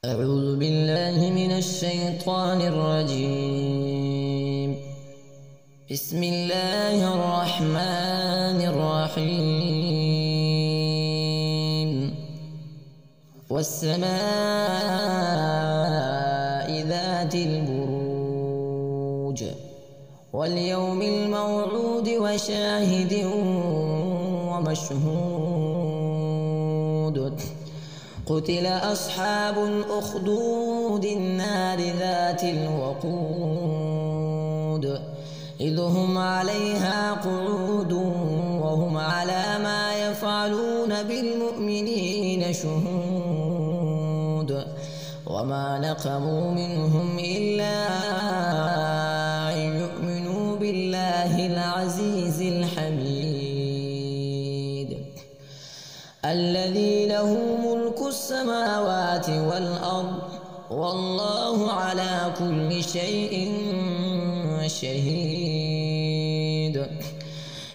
أعوذ بالله من الشيطان الرجيم. بسم الله الرحمن الرحيم. والسماء ذات البروج واليوم الموعود وشاهد ومشهود. قتل أصحاب الأخدود النار ذات الوقود إذ هم عليها قعود وهم على ما يفعلون بالمؤمنين شهود. وما نقموا منهم إلا أن يؤمنوا بالله العزيز الحميد الذي له ملك السماوات والأرض والله على كل شيء شهيد.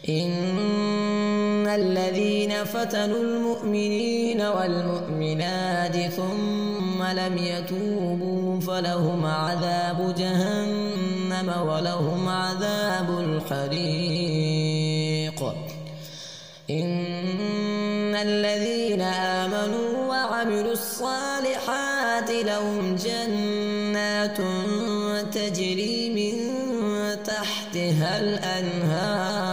إن الذين فتنوا المؤمنين والمؤمنات ثم لم يتوبوا فلهم عذاب جهنم ولهم عذاب الحريق. إن الذين آمنوا وعملوا الصالحات لهم جنات تجري من تحتها الأنهار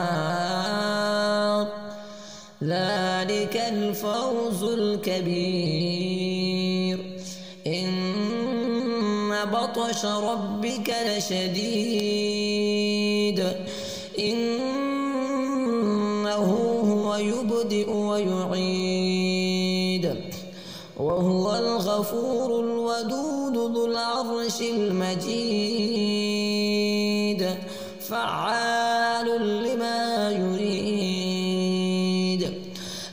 ذلك الفوز الكبير. إن بطش ربك لشديد إنه هو يبدئ ويعيد وهو الغفور الودود ذو العرش المجيد فعال لما يريد.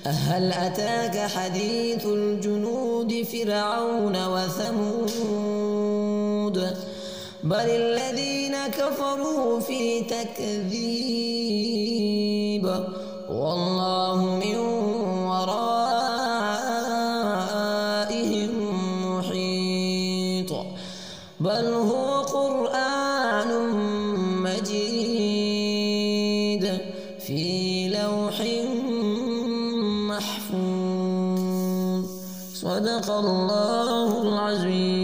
هل أتاك حديث الجنود فرعون وثمود بل الذين كفروا في تكذيب والله من ورائهم محيط. بل هو قرآن مجيد في لوح محفوظ. صدق الله العظيم.